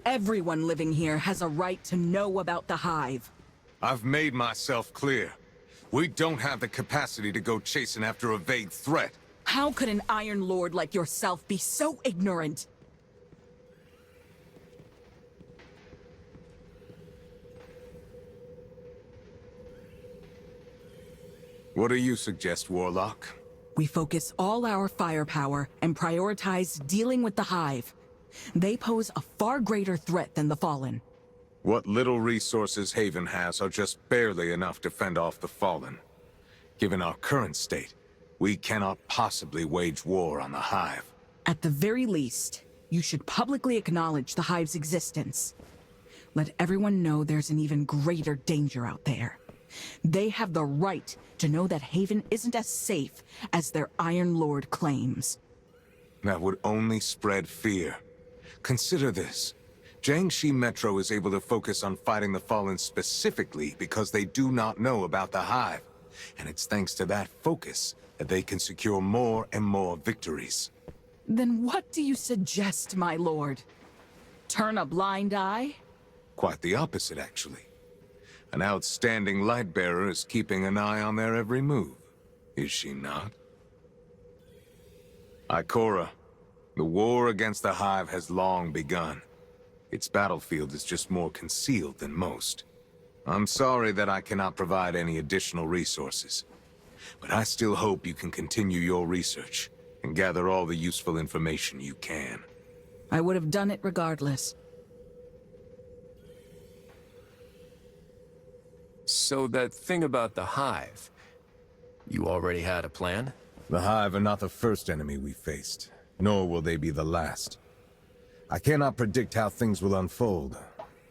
Everyone living here has a right to know about the Hive. I've made myself clear. We don't have the capacity to go chasing after a vague threat. How could an Iron Lord like yourself be so ignorant? What do you suggest, Warlock? We focus all our firepower and prioritize dealing with the Hive. They pose a far greater threat than the Fallen. What little resources Haven has are just barely enough to fend off the Fallen. Given our current state, we cannot possibly wage war on the Hive. At the very least, you should publicly acknowledge the Hive's existence. Let everyone know there's an even greater danger out there. They have the right to know that Haven isn't as safe as their Iron Lord claims. That would only spread fear. Consider this. Jiangxi Metro is able to focus on fighting the Fallen specifically because they do not know about the Hive. And it's thanks to that focus that they can secure more and more victories. Then what do you suggest, my lord? Turn a blind eye? Quite the opposite, actually. An outstanding light-bearer is keeping an eye on their every move, is she not? Ikora, the war against the Hive has long begun. Its battlefield is just more concealed than most. I'm sorry that I cannot provide any additional resources, but I still hope you can continue your research and gather all the useful information you can. I would have done it regardless. So that thing about the Hive, you already had a plan? The Hive are not the first enemy we faced, nor will they be the last. I cannot predict how things will unfold,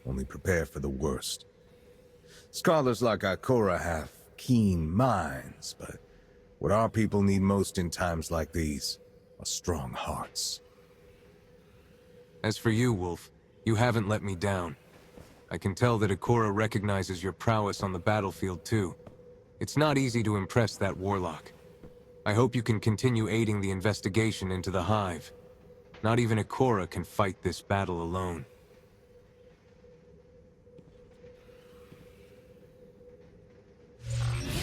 only prepare for the worst. Scholars like Ikora have keen minds, but what our people need most in times like these are strong hearts. As for you, Wolf, you haven't let me down. I can tell that Ikora recognizes your prowess on the battlefield, too. It's not easy to impress that warlock. I hope you can continue aiding the investigation into the Hive. Not even Ikora can fight this battle alone.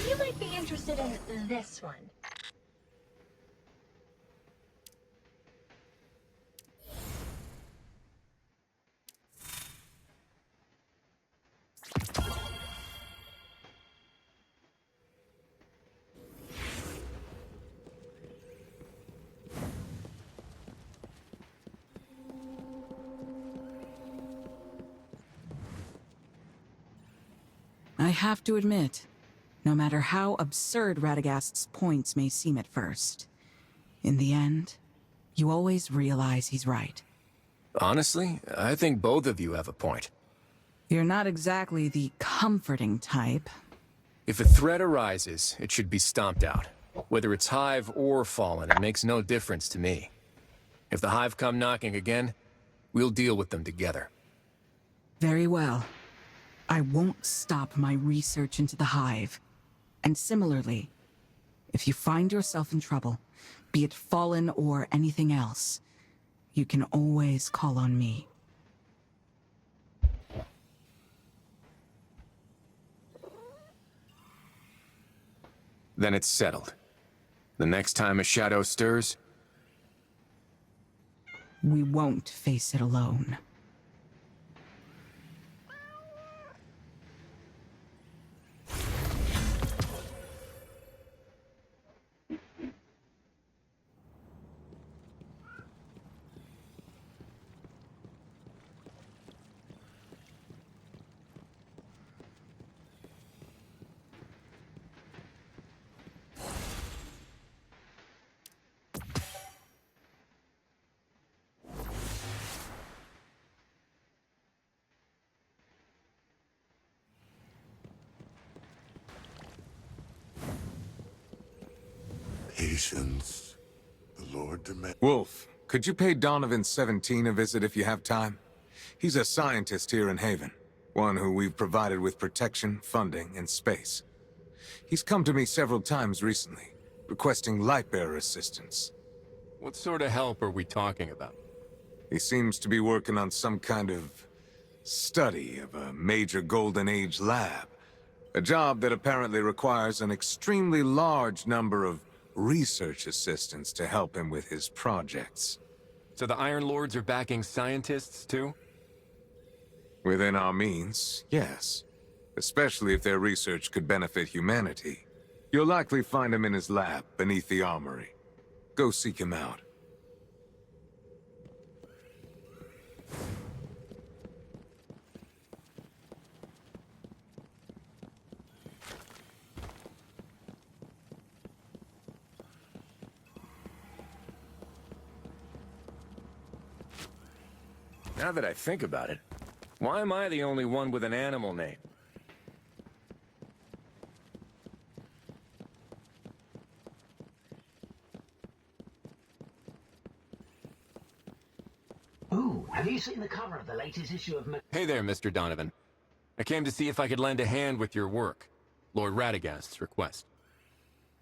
You might be interested in this one. I have to admit, no matter how absurd Radagast's points may seem at first, in the end, you always realize he's right. Honestly, I think both of you have a point. You're not exactly the comforting type. If a threat arises, it should be stomped out. Whether it's Hive or Fallen, it makes no difference to me. If the Hive come knocking again, we'll deal with them together. Very well. I won't stop my research into the Hive. And similarly, if you find yourself in trouble, be it Fallen or anything else, you can always call on me. Then it's settled. The next time a shadow stirs, We won't face it alone. Patience. The Lord demands. Wolf, could you pay Donovan-17 a visit if you have time? He's a scientist here in Haven, one who we've provided with protection, funding, and space. He's come to me several times recently, requesting light-bearer assistance. what sort of help are we talking about? He seems to be working on some kind of study of a major Golden Age lab. A job that apparently requires an extremely large number of research assistants to help him with his projects. So the Iron Lords are backing scientists, too? Within our means, yes. Especially if their research could benefit humanity. You'll likely find him in his lab, beneath the armory. Go seek him out. Now that I think about it, why am I the only one with an animal name? Ooh, have you seen the cover of the latest issue of... Hey there, Mr. Donovan. I came to see if I could lend a hand with your work. Lord Radagast's request.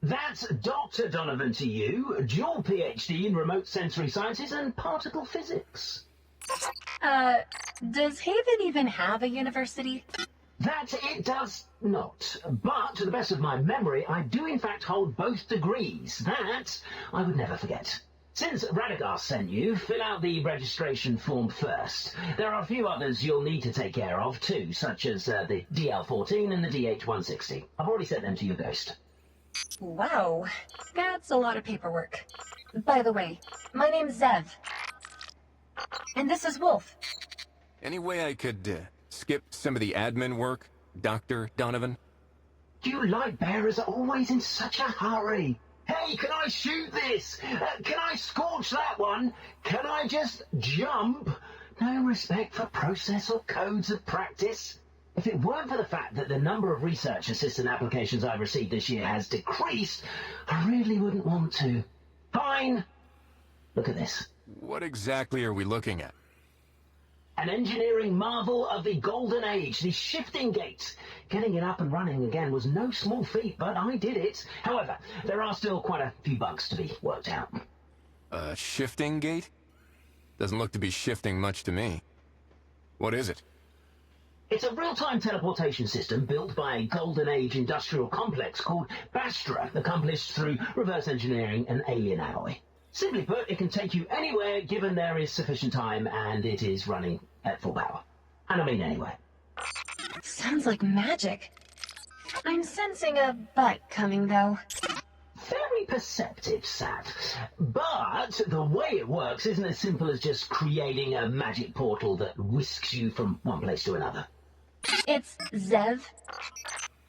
That's Dr. Donovan to you, dual PhD in remote sensory sciences and particle physics. Does Haven even have a university? That it does not. But, to the best of my memory, I do in fact hold both degrees. That I would never forget. Since Radagast sent you, fill out the registration form first. There are a few others you'll need to take care of too, such as the DL-14 and the DH-160. I've already sent them to your ghost. Wow, that's a lot of paperwork. By the way, my name's Zev. And this is Wolf. Any way I could skip some of the admin work, Dr. Donovan? You light bearers are always in such a hurry. Hey, can I shoot this? Can I scorch that one? Can I just jump? No respect for process or codes of practice. If it weren't for the fact that the number of research assistant applications I've received this year has decreased, I really wouldn't want to. Fine. Look at this. What exactly are we looking at? An engineering marvel of the Golden Age, the shifting gate. Getting it up and running again was no small feat, but I did it. However, there are still quite a few bugs to be worked out. A shifting gate? Doesn't look to be shifting much to me. What is it? It's a real-time teleportation system built by a Golden Age industrial complex called Bastra, accomplished through reverse engineering and alien alloy. Simply put, it can take you anywhere given there is sufficient time and it is running at full power. And I mean anywhere. Sounds like magic. I'm sensing a but coming, though. Very perceptive, Sat. But the way it works isn't as simple as just creating a magic portal that whisks you from one place to another. It's Zev.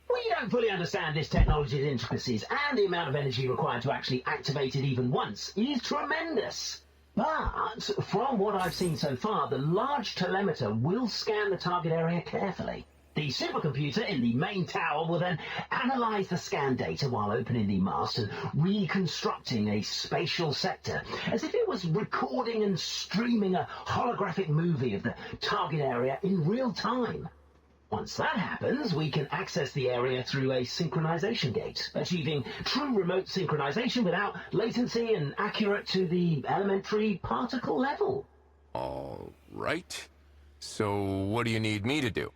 We don't fully understand this technology's intricacies, and the amount of energy required to actually activate it even once is tremendous. But, from what I've seen so far, the large telemeter will scan the target area carefully. The supercomputer in the main tower will then analyze the scan data while opening the mast and reconstructing a spatial sector, as if it was recording and streaming a holographic movie of the target area in real time. Once that happens, we can access the area through a synchronization gate, achieving true remote synchronization without latency and accurate to the elementary particle level. All right. So what do you need me to do?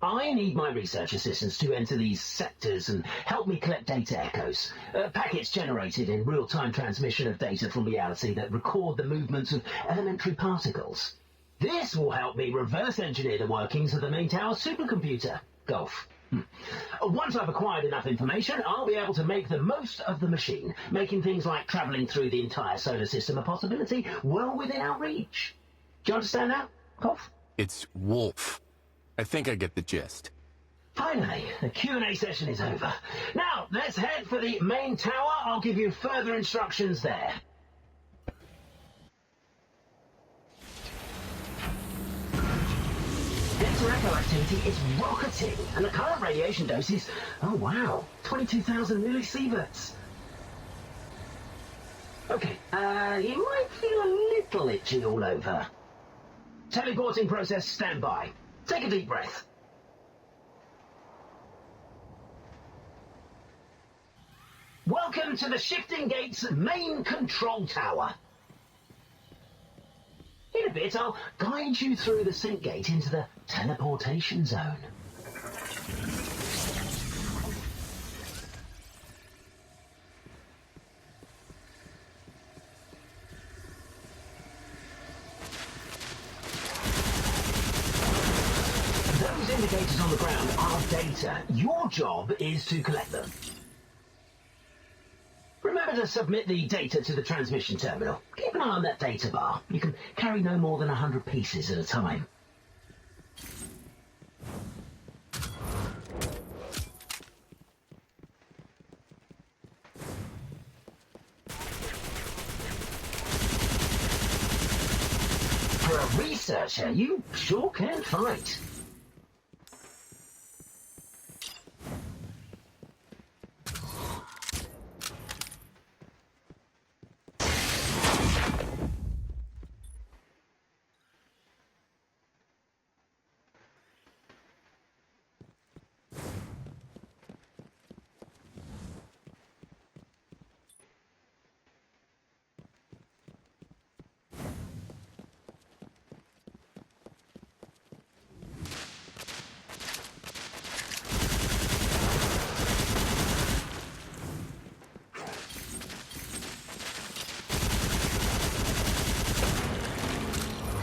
I need my research assistants to enter these sectors and help me collect data echoes, packets generated in real-time transmission of data from reality that record the movements of elementary particles. This will help me reverse engineer the workings of the main tower supercomputer. Golf. Once I've acquired enough information, I'll be able to make the most of the machine, making things like traveling through the entire solar system a possibility well within our reach. Do you understand now, Golf? It's Wolf. I think I get the gist. Finally, the Q&A session is over. Now, let's head for the main tower. I'll give you further instructions there. Delta Echo activity is rocketing, and the current radiation dose is, oh wow, 22,000 millisieverts. Okay, you might feel a little itchy all over. Teleporting process standby. Take a deep breath. Welcome to the Shifting Gate's main control tower. a bit, I'll guide you through the sync gate into the teleportation zone. Those indicators on the ground are data. Your job is to collect them. Remember to submit the data to the transmission terminal. Keep an eye on that data bar. You can carry no more than 100 pieces at a time. For a researcher, you sure can fight.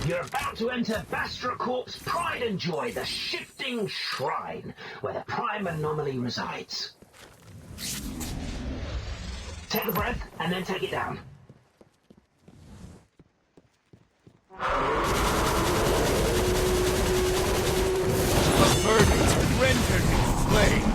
You're about to enter Bastra Corp's pride and joy, the shifting shrine, where the prime anomaly resides. Take a breath, and then take it down. A verdict rendered me slain.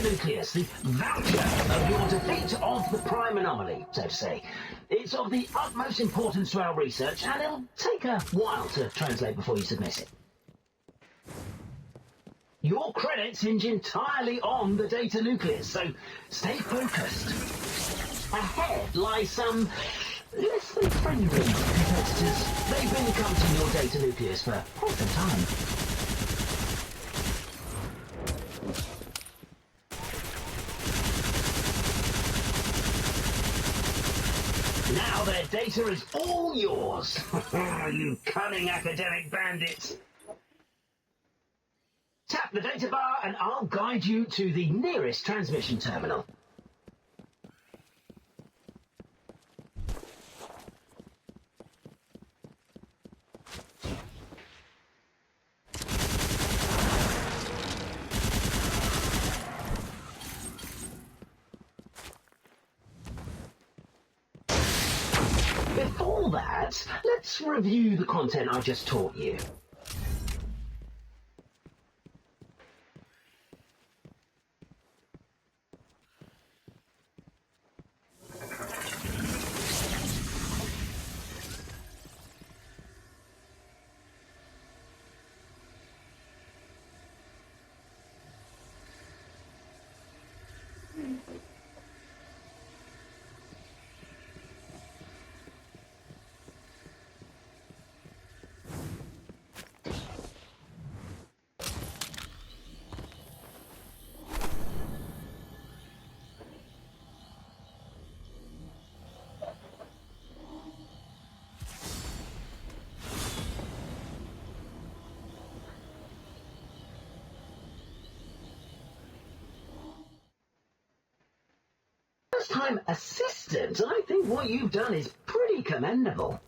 Nucleus, the voucher of your defeat of the prime anomaly, so to say. It's of the utmost importance to our research, and it'll take a while to translate before you submit it. Your credits hinge entirely on the data nucleus, so stay focused. Ahead lie some less than friendly competitors. They've been counting your data nucleus for quite some time. Now their data is all yours. You cunning academic bandits. Tap the data bar and I'll guide you to the nearest transmission terminal. Before that, let's review the content I just taught you. First-time assistant, I think what you've done is pretty commendable.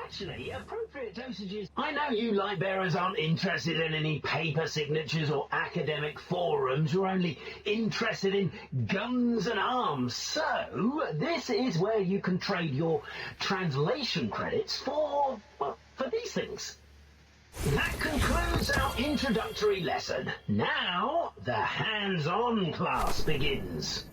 Actually, appropriate dosages. I know you light bearers aren't interested in any paper signatures or academic forums. You're only interested in guns and arms. So, this is where you can trade your translation credits for, well, for these things. That concludes our introductory lesson. Now, the hands-on class begins.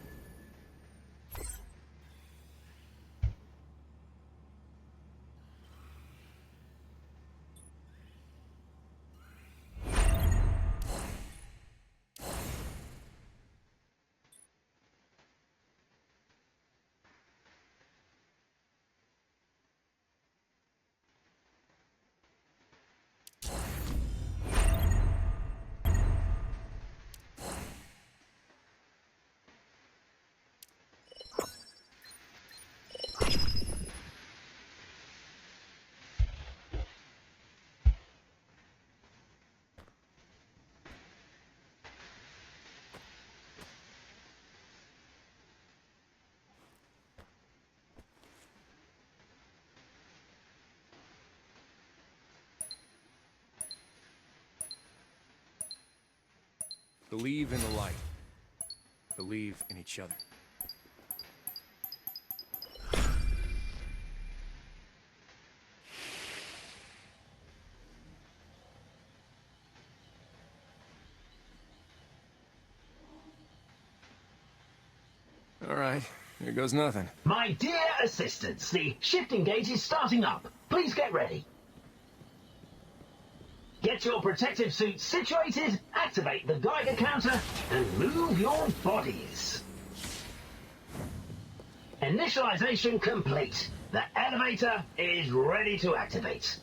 Believe in the light. Believe in each other. All right, here goes nothing. My dear assistants, the shifting gate is starting up. Please get ready. Get your protective suits situated, activate the Geiger counter, and move your bodies. Initialization complete. The elevator is ready to activate.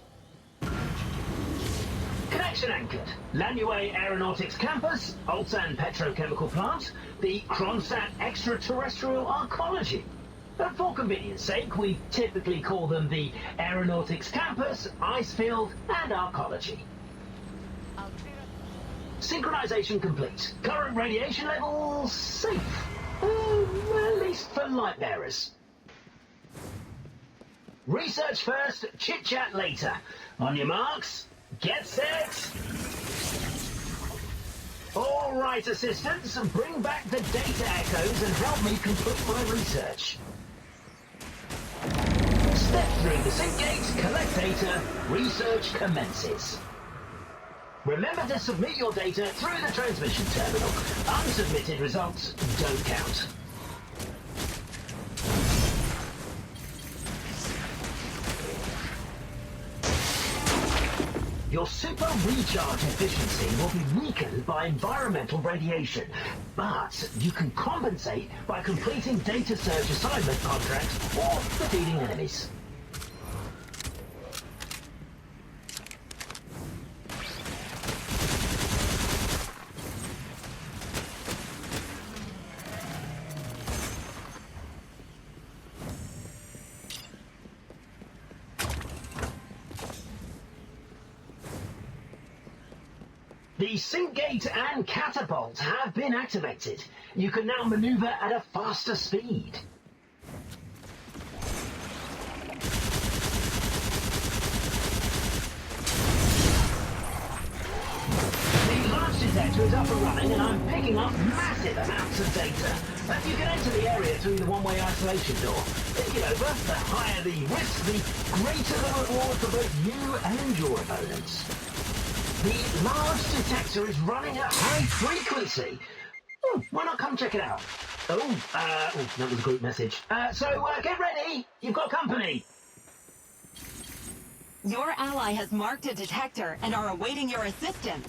Connection anchored. Lanue Aeronautics Campus, Ulsan Petrochemical Plant, the Kronstadt Extraterrestrial Arcology. But for convenience sake, we typically call them the Aeronautics Campus, Icefield, and Arcology. Synchronization complete. Current radiation levels safe. At least for light bearers. Research first, chit-chat later. On your marks, get set. All right, assistants, bring back the data echoes and help me complete my research. Step through the sync gate, collect data, research commences. Remember to submit your data through the transmission terminal. Unsubmitted results don't count. Your super recharge efficiency will be weakened by environmental radiation, but you can compensate by completing data surge assignment contracts or defeating enemies. The sync gate and catapult have been activated. You can now maneuver at a faster speed. The launch detector is up and running, and I'm picking up massive amounts of data. But you can enter the area through the one-way isolation door. Think it over. The higher the risk, the greater the reward for both you and your opponents. The large detector is running at high frequency. Why not come check it out? That was a group message. So get ready. You've got company. Your ally has marked a detector and are awaiting your assistance.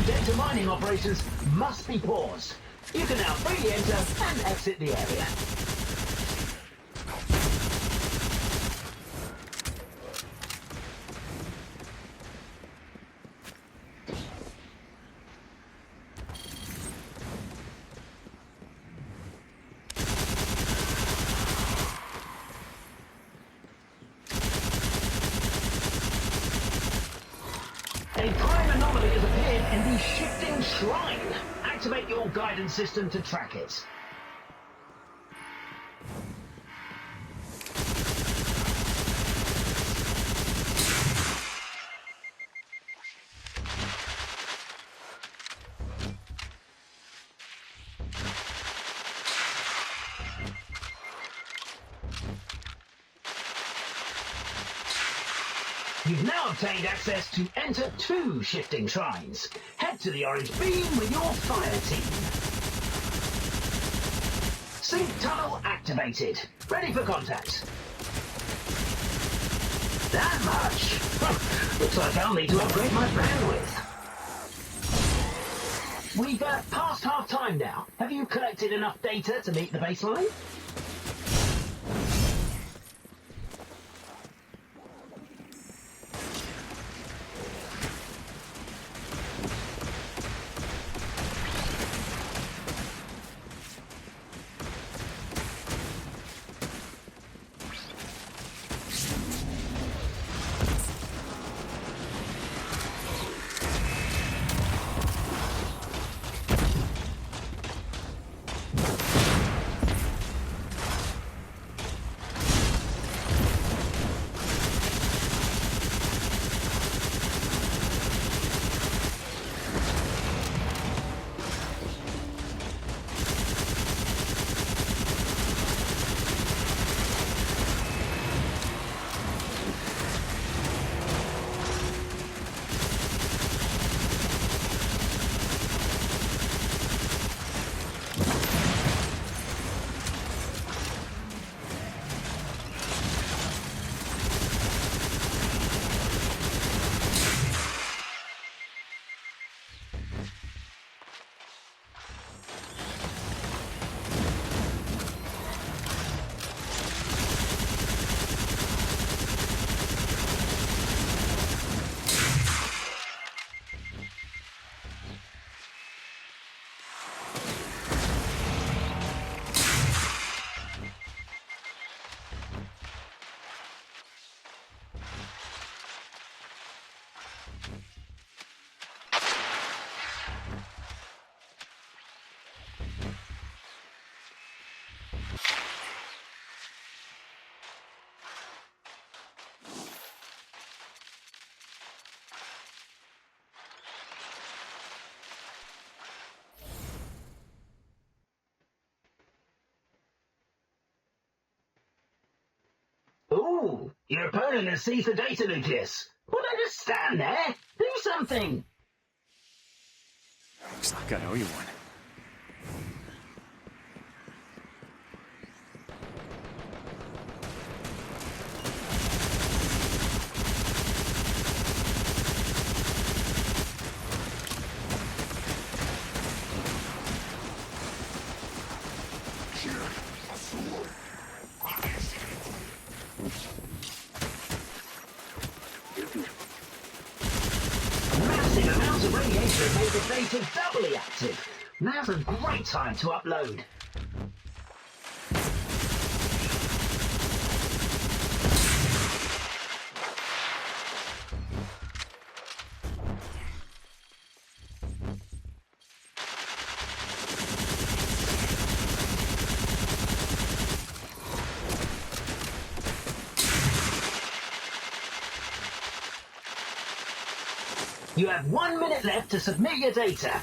Data mining operations must be paused. You can now freely enter and exit the area. A prime anomaly has appeared in the shifting shrine. Activate your guidance system to track it. You've now obtained access to enter 2 shifting shrines. Head to the orange beam with your fire team. Sync tunnel activated. Ready for contact. That much? Looks like I'll need to upgrade my bandwidth. We've passed half-time now. Have you collected enough data to meet the baseline? Ooh, your opponent has seized the data nucleus. Well, don't just stand there. Do something. Looks like I owe you one. Massive amounts of radiation have made the data doubly active. Now's a great time to upload. You have 1 minute left to submit your data.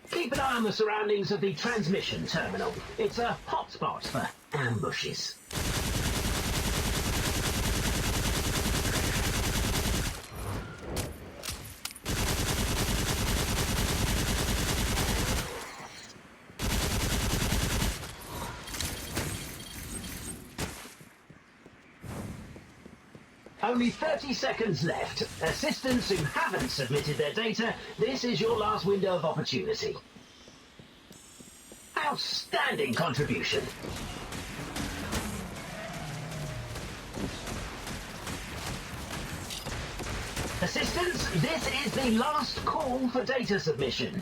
Keep an eye on the surroundings of the transmission terminal. It's a hotspot for ambushes. Only 30 seconds left. Assistants who haven't submitted their data, this is your last window of opportunity. Outstanding contribution. Assistants, this is the last call for data submission.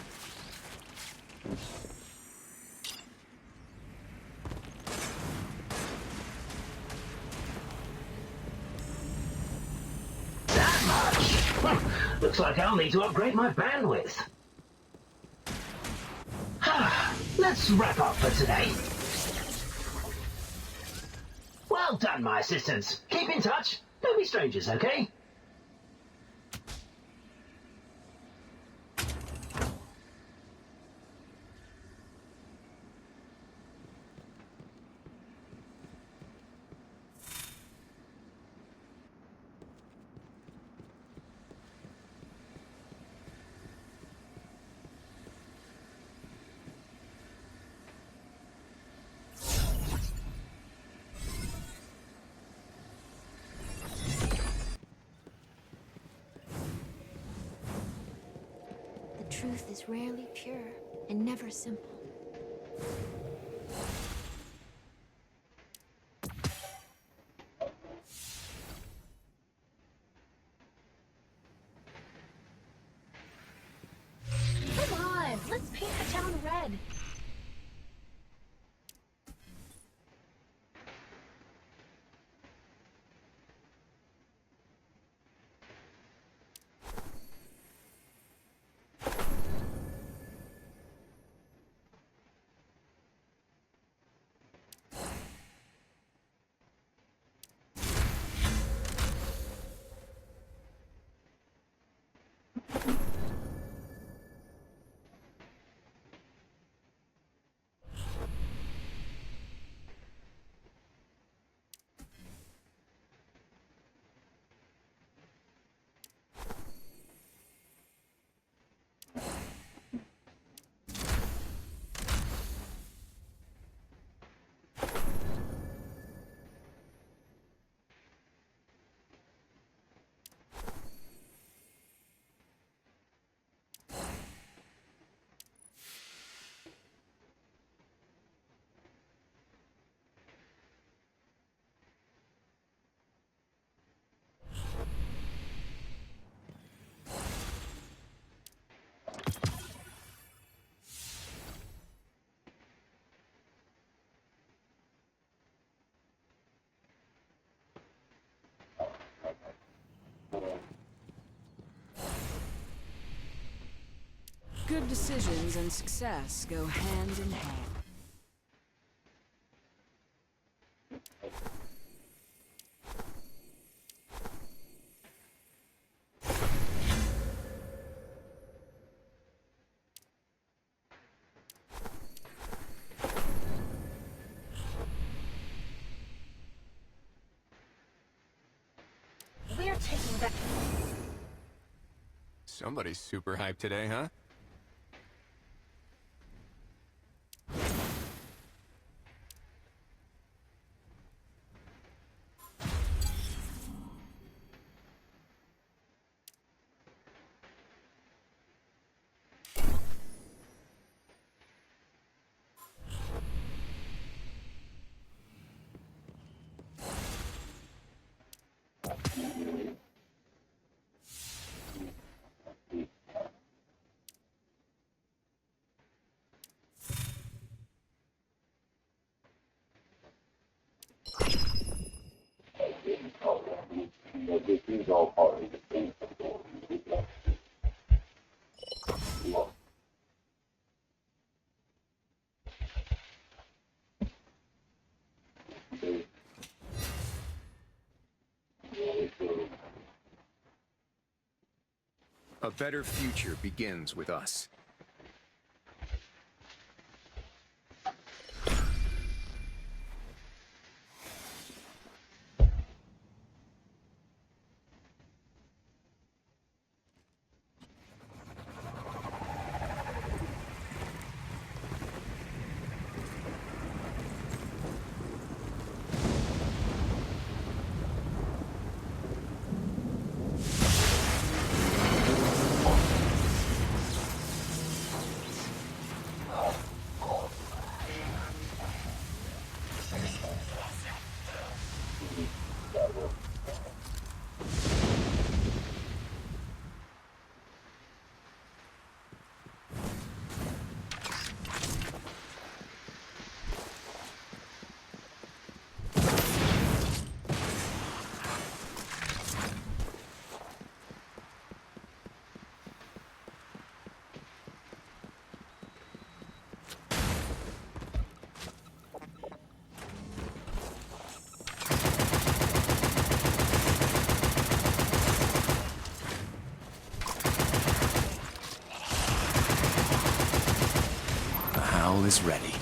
Looks like I'll need to upgrade my bandwidth. Let's wrap up for today. Well done, my assistants. Keep in touch. Don't be strangers, okay? truth is rarely pure and never simple. Come on, let's paint the town red. Good decisions and success go hand in hand. We're taking back. Somebody's super hyped today, huh? A better future begins with us. Is ready.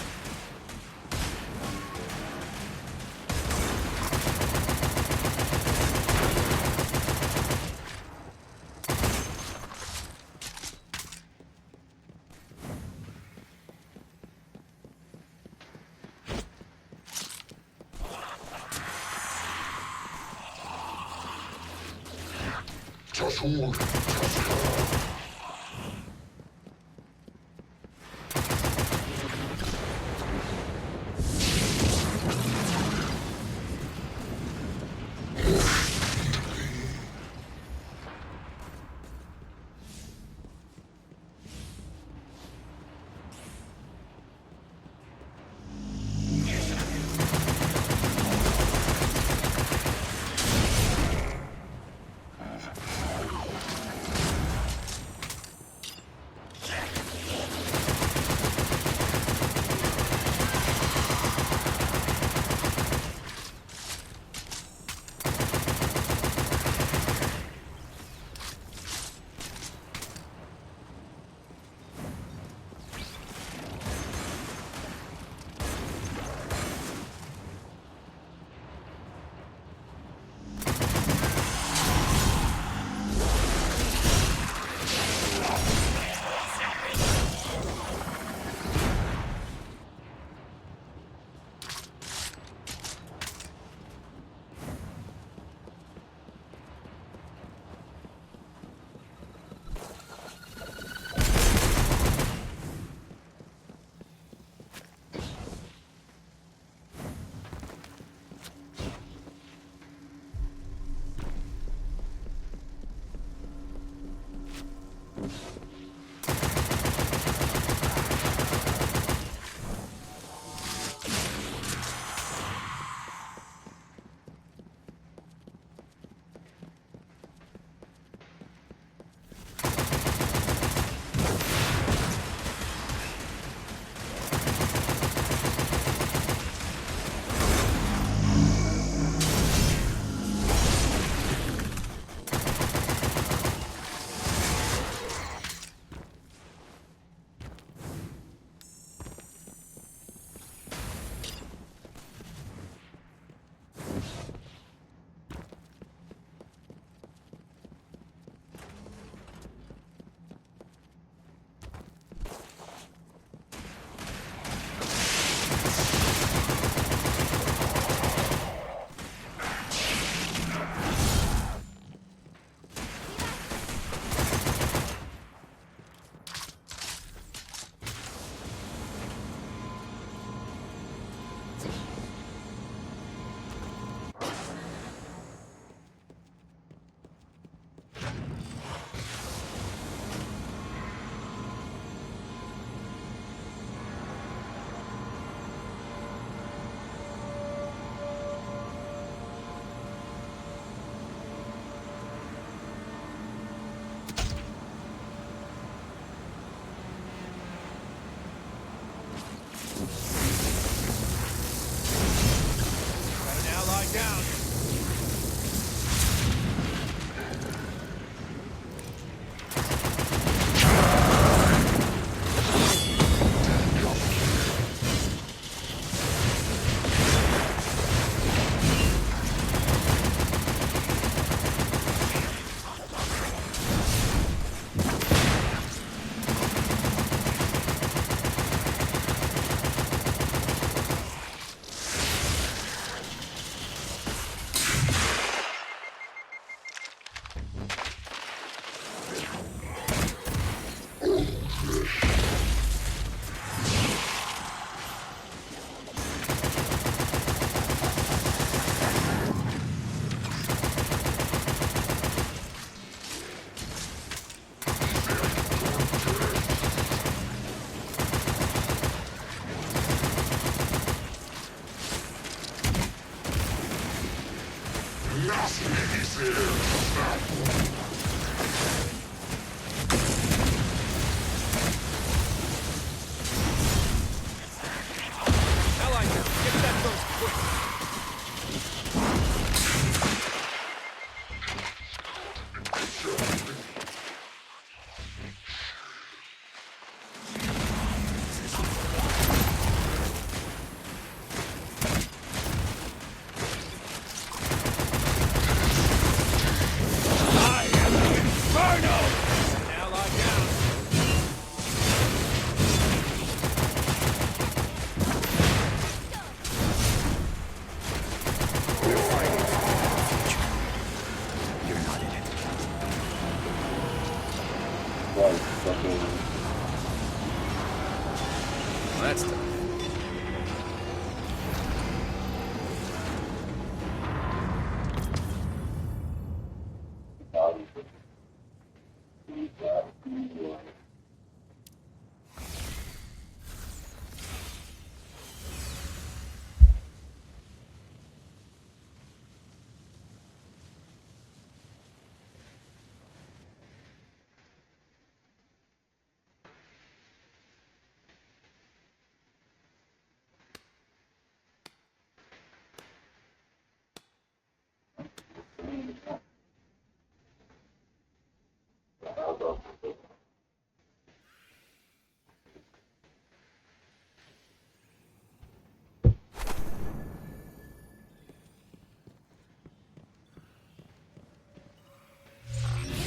That's tough.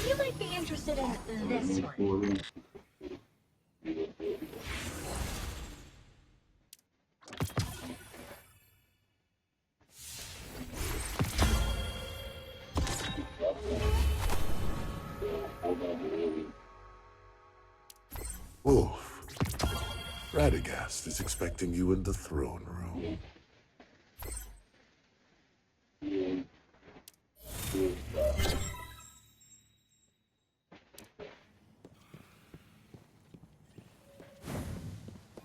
You might be interested in this one. Wolf, Radagast is expecting you in the throne room.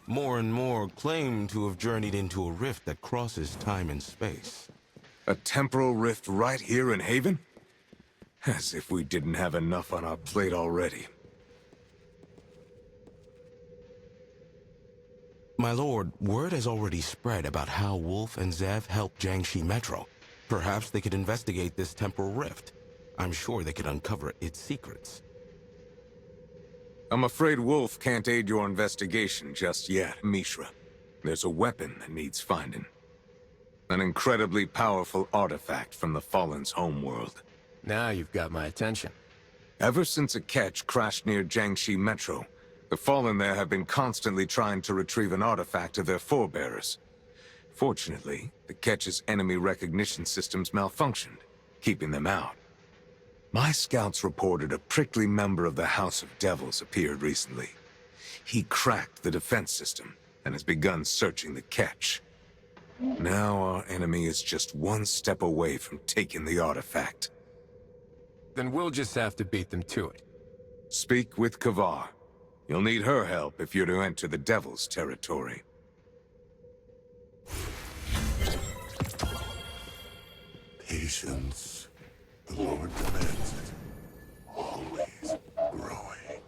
More and more claim to have journeyed into a rift that crosses time and space. A temporal rift right here in Haven? As if we didn't have enough on our plate already. My lord, word has already spread about how Wolf and Zev helped Jiangxi Metro. Perhaps they could investigate this temporal rift. I'm sure they could uncover its secrets. I'm afraid Wolf can't aid your investigation just yet, Mishra. There's a weapon that needs finding. An incredibly powerful artifact from the Fallen's homeworld. Now you've got my attention. Ever since a ketch crashed near Jiangxi Metro, the Fallen there have been constantly trying to retrieve an artifact of their forebearers. Fortunately, the ketch's enemy recognition systems malfunctioned, keeping them out. My scouts reported a prickly member of the House of Devils appeared recently. He cracked the defense system and has begun searching the ketch. Now our enemy is just one step away from taking the artifact. Then we'll just have to beat them to it. Speak with Kavar. You'll need her help if you're to enter the Devil's territory. Patience. The Lord demands it. Always growing.